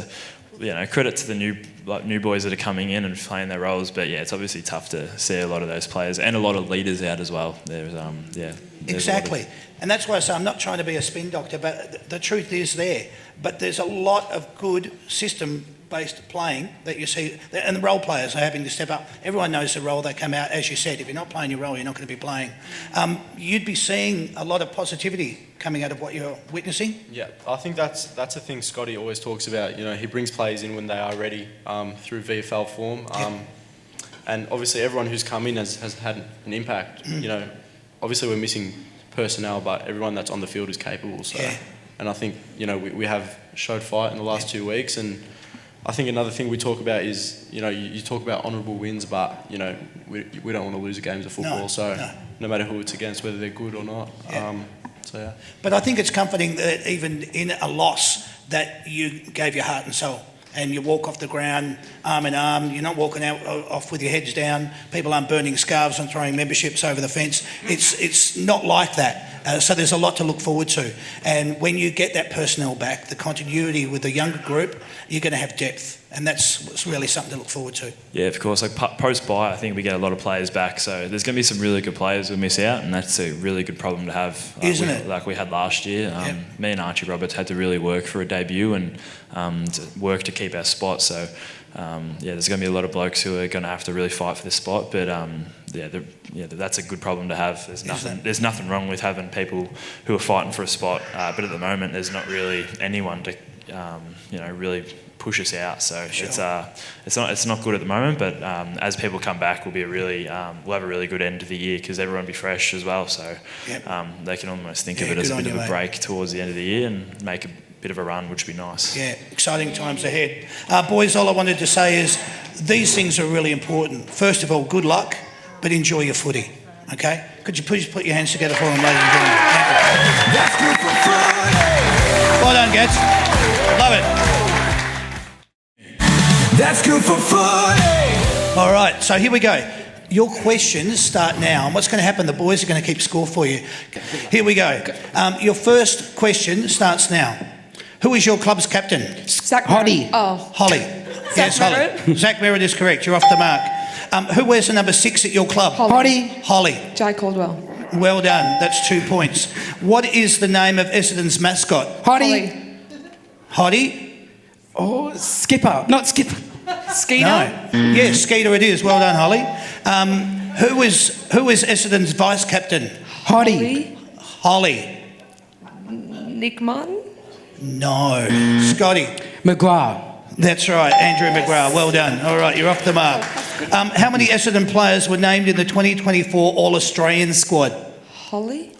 credit to the new boys that are coming in and playing their roles. But it's obviously tough to see a lot of those players and a lot of leaders out as well. There's Exactly. And that's why I say I'm not trying to be a spin doctor, but the truth is there. But there's a lot of good system-based playing that you see, and the role players are having to step up. Everyone knows the role they come out. As you said, if you're not playing your role, you're not going to be playing. You'd be seeing a lot of positivity coming out of what you're witnessing. Yeah, I think that's a thing Scotty always talks about. He brings players in when they are ready through VFL form. And obviously everyone who's come in has had an impact. Obviously we're missing personnel, but everyone that's on the field is capable. So, and I think we have showed fight in the last 2 weeks. And I think another thing we talk about is you talk about honourable wins, but we don't want to lose games of football. No matter who it's against, whether they're good or not. But I think it's comforting that even in a loss that you gave your heart and soul. And you walk off the ground arm in arm. You're not walking off with your heads down. People aren't burning scarves and throwing memberships over the fence. It's not like that. So there's a lot to look forward to. And when you get that personnel back, the continuity with the younger group, you're going to have depth. And that's really something to look forward to. Yeah, of course. Like post-buy, I think we get a lot of players back. So there's going to be some really good players we'll miss out, and that's a really good problem to have. Isn't it? Like we had last year. Me and Archie Roberts had to really work for a debut and to work to keep our spot. So there's going to be a lot of blokes who are going to have to really fight for this spot. But that's a good problem to have. There's nothing wrong with having people who are fighting for a spot. But at the moment, there's not really anyone to really push us out. So it's not good at the moment. But as people come back, we'll have a really good end of the year because everyone will be fresh as well. So they can almost think of it as a bit of a break towards the end of the year and make a bit of a run, which would be nice. Yeah, exciting times ahead. Boys, all I wanted to say is these things are really important. First of all, good luck, but enjoy your footy, okay? Could you please put your hands together for them, ladies and gentlemen? That's good for footy. Well done, Gats. Love it. That's good for footy. All right, so here we go. Your questions start now, and what's going to happen, the boys are going to keep score for you. Here we go. Your first question starts now. Who is your club's captain? Holly. Holly. Yes, Holly. Zach Merritt is correct. You're off the mark. Who wears the number 6 at your club? Holly. Jai Caldwell. Well done. That's 2 points. What is the name of Essendon's mascot? Holly. Hoddy? Oh, Skipper. Not Skipper. Skeeter? No. Yes, Skeeter it is. Well done, Holly. Who is Essendon's vice captain? Holly. Nick Martin? No. Scotty? McGrath. That's right, Andrew McGrath. Well done. All right, you're off the mark. How many Essendon players were named in the 2024 All-Australian squad? Holly?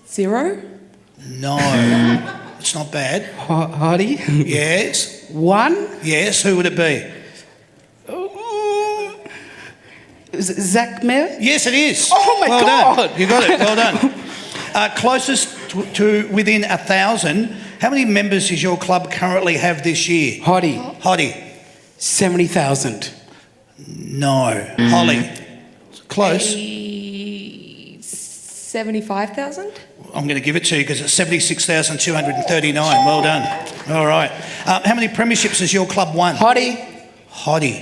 0. No. It's not bad. Holly. Yes. 1. Yes, who would it be? Zach Merritt? Yes, it is. Oh, my God. Done. You got it. Well done. Closest to within 1,000, how many members does your club currently have this year? Hoddy. 70,000. No. Holly. Close. 75,000? I'm going to give it to you because it's 76,239. Well done. All right. How many premierships has your club won? Hoddy.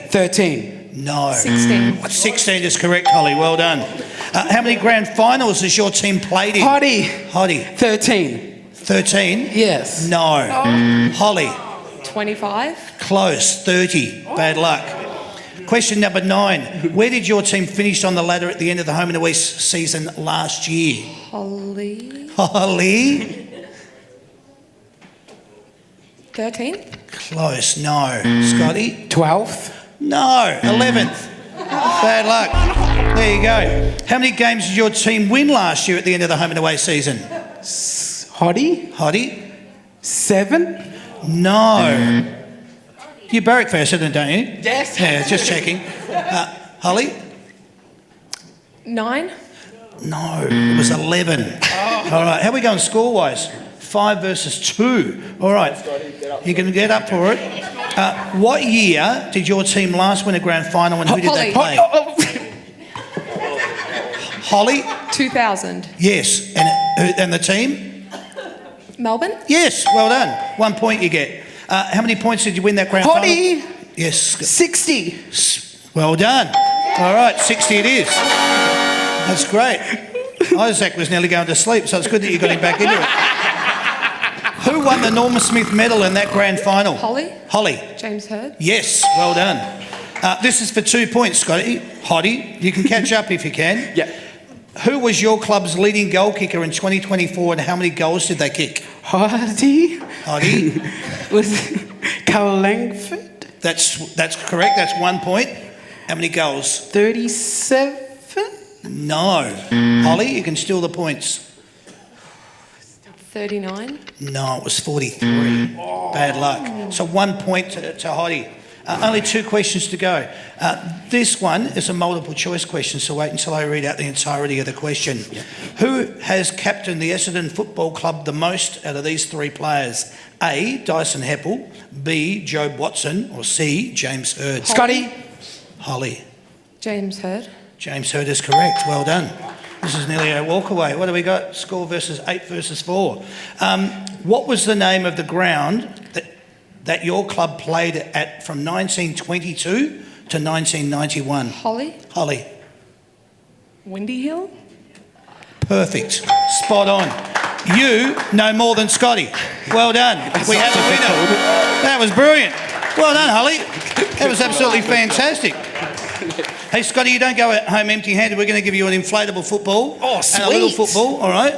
13. No. 16. 16 is correct, Holly. Well done. How many grand finals has your team played in? Hoddy. 13. 13? Yes. No. Holly. 25. Close, 30. Bad luck. Question number 9. Where did your team finish on the ladder at the end of the home and away season last year? Holly. Holly? 13th. Close, no. Scotty? 12th. No, 11th. Bad luck. There you go. How many games did your team win last year at the end of the home and away season? Hottie. Hottie? 7. No. You barrack for Essendon, don't you? Yes. Yeah, just checking. Holly? 9. No, it was 11. All right, how are we going score-wise? 5 versus 2. All right, you can get up for it. What year did your team last win a grand final and who did they play? Holly? 2000. Yes. And the team? Melbourne. Yes, well done. 1 point you get. How many points did you win that grand final? Hottie. Yes. 60. Well done. All right, 60 it is. That's great. Isaac was nearly going to sleep, so it's good that you got him back into it. Who won the Norma Smith medal in that grand final? Holly. Holly. James Hurd. Yes, well done. This is for 2 points, Scotty. Hottie, you can catch up if you can. Yeah. Who was your club's leading goal kicker in 2024 and how many goals did they kick? Hottie. Hottie. Was Carl Langford. That's correct. That's 1 point. How many goals? 37. No. Holly, you can steal the points. 39. No, it was 43. Bad luck. So 1 point to Hottie. Only 2 questions to go. This one is a multiple choice question, so wait until I read out the entirety of the question. Yeah. Who has captained the Essendon Football Club the most out of these 3 players? A. Dyson Heppel, B. Jobe Watson, or C. James Hurd? Scotty. Holly. James Hurd. James Hurd is correct. Well done. This is nearly a walk away. What do we got? Score versus 8 versus 4. What was the name of the ground that your club played at from 1922 to 1991? Holly. Holly. Windy Hill. Perfect. Spot on. You know more than Scotty. Well done. We have a winner. That was brilliant. Well done, Holly. That was absolutely fantastic. Hey, Scotty, you don't go home empty-handed. We're going to give you an inflatable football. Oh, sweet. And a little football, all right?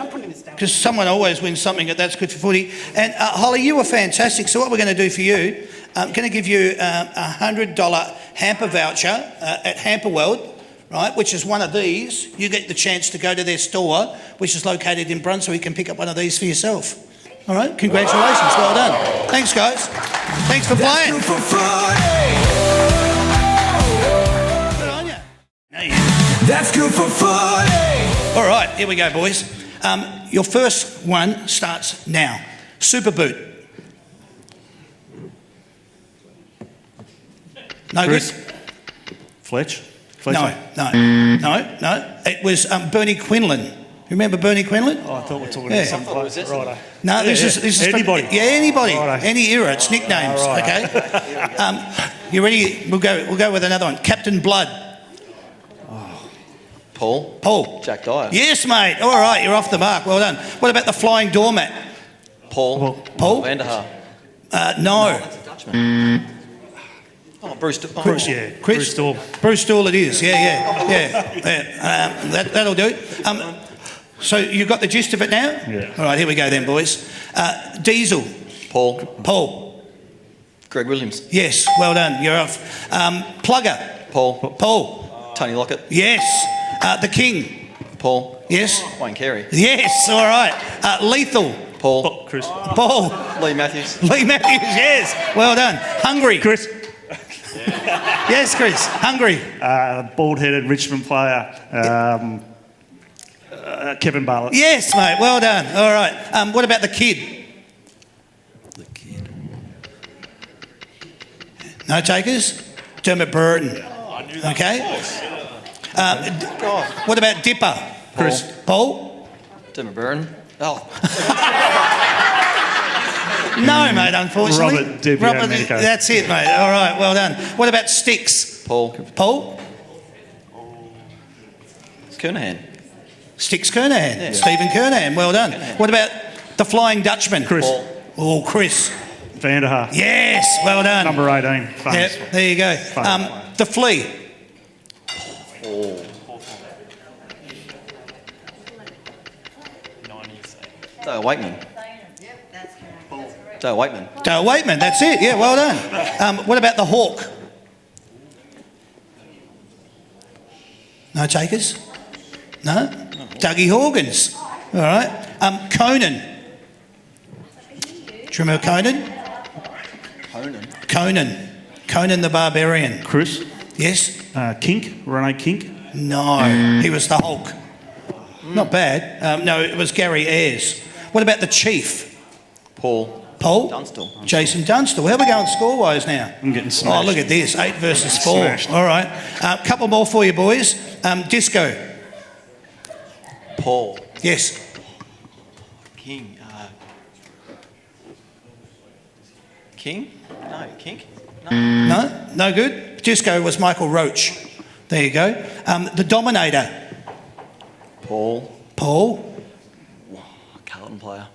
Because someone always wins something that's good for footy. And Holly, you were fantastic. So what we're going to do for you, I'm going to give you a $100 hamper voucher at Hamper World, right, which is one of these. You get the chance to go to their store, which is located in Brunswick, and pick up one of these for yourself. All right? Congratulations. Well done. Thanks, guys. Thanks for playing. That's good for footy. All right, here we go, boys. Your first one starts now. Super boot. No good? Fletch? No. It was Bernie Quinlan. You remember Bernie Quinlan? Oh, I thought we were talking about some place. Righto. No, this is anybody. Anybody. Righto. Any era. It's nicknames. Righto. Okay. You ready? We'll go with another one. Captain Blood. Paul. Jack Dyer. Yes, mate. All right, you're off the mark. Well done. What about the flying doormat? Paul. Vanderhaar. No. Oh, Bruce. Bruce, yeah. Bruce Storm. Bruce Storm it is. Yeah. That'll do. So you got the gist of it now? Yeah. All right, here we go then, boys. Diesel. Paul. Greg Williams. Yes, well done. You're off. Plugger. Paul. Tony Lockett. Yes. The King. Paul. Yes. Wayne Carey. Yes, all right. Lethal. Paul. Chris. Paul. Lee Matthews. Lee Matthews, yes. Well done. Hungry. Chris. Yes, Chris. Hungry. Bald-headed Richmond player. Kevin Bartlett. Yes, mate. Well done. All right. What about the Kid? The Kid. No takers? Dermot Burton. Okay. What about Dipper? Chris. Paul? Dermot Burton. Oh. No, mate, unfortunately. Robert DiBiomenico. That's it, mate. All right, well done. What about Sticks? Paul. Kernahan. Sticks Kernahan. Yeah. Stephen Kernahan, well done. What about the Flying Dutchman? Chris. Oh, Chris. Vanderhaar. Yes, well done. Number 18. Famous. Yep, there you go. The flea. Dale Wakeman. Dale Wakeman. Dale Waitman, that's it. Yeah, well done. What about the hawk? No takers? No? Dougie Horgans. All right. Conan. Do you remember Conan? Conan the Barbarian. Chris. Yes? Kink. Rene Kink. No, he was the Hulk. Not bad. No, it was Gary Ayres. What about the Chief? Paul. Dunstall. Jason Dunstall. How are we going score-wise now? I'm getting smashed. Oh, look at this. 8 versus 4. Smashed. All right. Couple more for you, boys. Disco. Paul. Yes. King. King? No, Kink? No? No good? Disco was Michael Roach. There you go. The Dominator. Paul. Carlton player.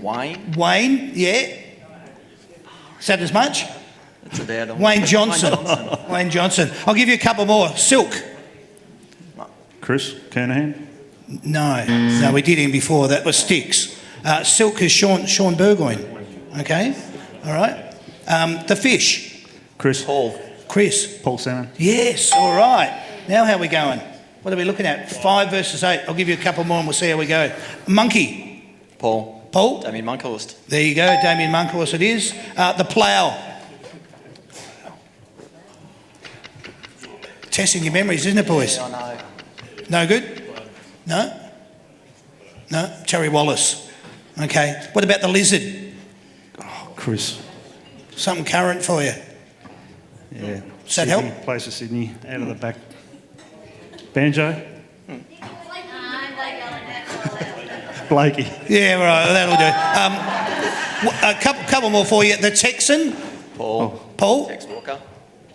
Wayne, yeah. Is that as much? That's about all. Wayne Johnson. Wayne Johnson. I'll give you a couple more. Silk. Chris Kernahan. No, we did him before. That was Sticks. Silk is Sean Burgoyne. Okay, all right. The Fish. Chris. Chris. Paul Salmon. Yes, all right. Now how are we going? What are we looking at? 5 versus 8. I'll give you a couple more and we'll see how we go. Monkey. Paul. Damien Monkhorst. There you go, Damien Monkhorst it is. The Plough. Testing your memories, isn't it, boys? I know. No good? No? No? Terry Wallace. Okay. What about the Lizard? Oh, Chris. Something current for you. Yeah. Does that help? Plays for Sydney, out of the back. Banjo. Blakey. Yeah, right, that'll do. A couple more for you. The Texan. Paul? Tex Walker.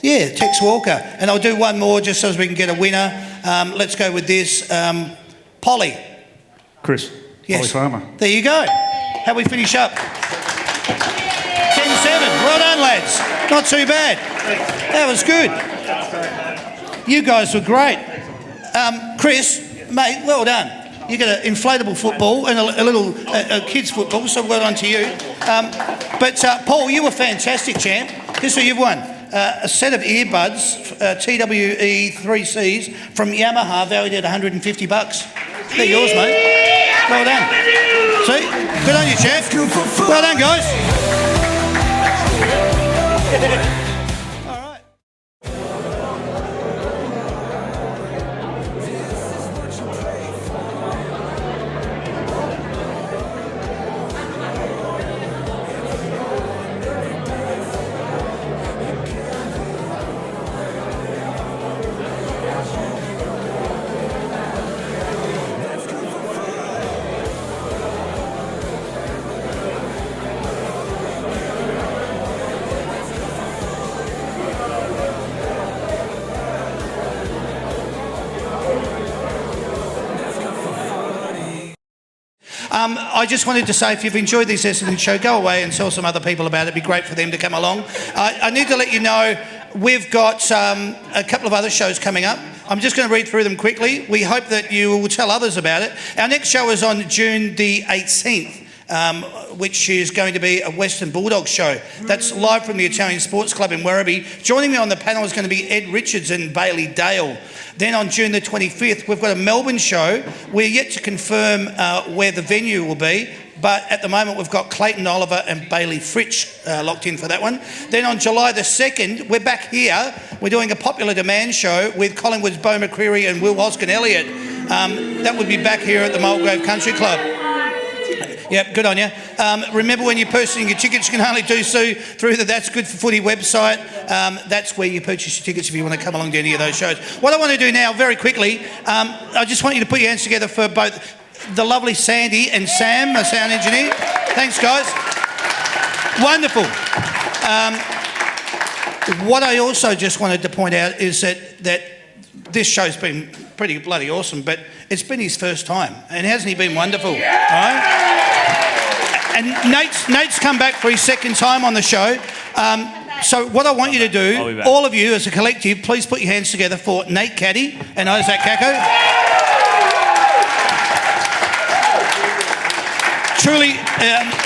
Yeah, Tex Walker. And I'll do one more just so as we can get a winner. Let's go with this. Polly. Chris. Yes. Polly Farmer. There you go. How we finish up? 10-7. Well done, lads. Not too bad. That was good. You guys were great. Chris, mate, well done. You got an inflatable football and a little kids football, so well done to you. But Paul, you were fantastic, champ. Guess what you've won? A set of earbuds, TWE 3Cs from Yamaha, valued at $150. They're yours, mate. Well done. See? Good on you, champ. Well done, guys. All right. I just wanted to say, if you've enjoyed this Essendon show, go away and tell some other people about it. It'd be great for them to come along. I need to let you know we've got a couple of other shows coming up. I'm just going to read through them quickly. We hope that you will tell others about it. Our next show is on June the 18th. Which is going to be a Western Bulldogs show. That's live from the Italian Sports Club in Werribee. Joining me on the panel is going to be Ed Richards and Bailey Dale. Then on June the 25th, we've got a Melbourne show. We're yet to confirm where the venue will be, but at the moment we've got Clayton Oliver and Bailey Fritsch locked in for that one. Then on July the 2nd, we're back here. We're doing a Popular Demand show with Collingwood's Beau McCreary and Will Hoskin-Elliott. That would be back here at the Mulgrave Country Club. Yep, good on you. Remember, when you're purchasing your tickets, you can only do so through the That's Good for Footy website. That's where you purchase your tickets if you want to come along to any of those shows. What I want to do now, very quickly, I just want you to put your hands together for both the lovely Sandy and Sam, our sound engineer. Thanks, guys. Wonderful. What I also just wanted to point out is that this show's been pretty bloody awesome, but it's been his first time, and hasn't he been wonderful? Right? And Nate's come back for his second time on the show. So what I want you to I'll be do, back. all of you as a collective, please put your hands together for Nate Caddy and Isaac Kako. Truly,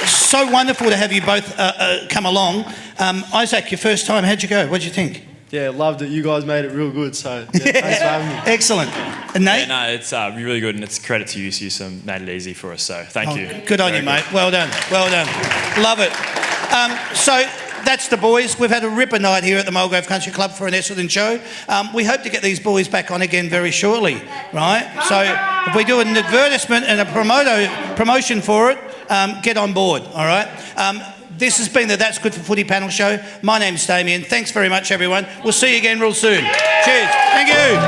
so wonderful to have you both come along. Isaac, your first time, how'd you go? What'd you think? Yeah, loved it. You guys made it real good, so yeah, thanks for having me. Excellent. And Nate? Yeah, no, it's really good, and it's credit to you. You made it easy for us, so thank you. Good on you, mate. Well done. Well done. Love it. So that's the boys. We've had a ripper night here at the Mulgrave Country Club for an Essendon show. We hope to get these boys back on again very shortly, right? So if we do an advertisement and a promotion for it, get on board, all right? This has been the That's Good for Footy panel show. My name's Damien. Thanks very much, everyone. We'll see you again real soon. Cheers. Thank you.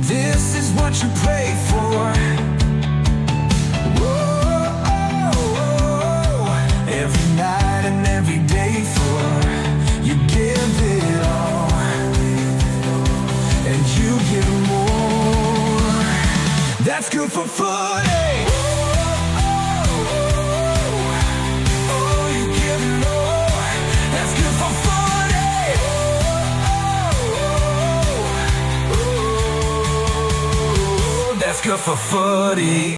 This is what you pray for. Every night and every day for you give it all, and you give more. That's good for footy. Oh, you give it all. That's good for footy. That's good for footy.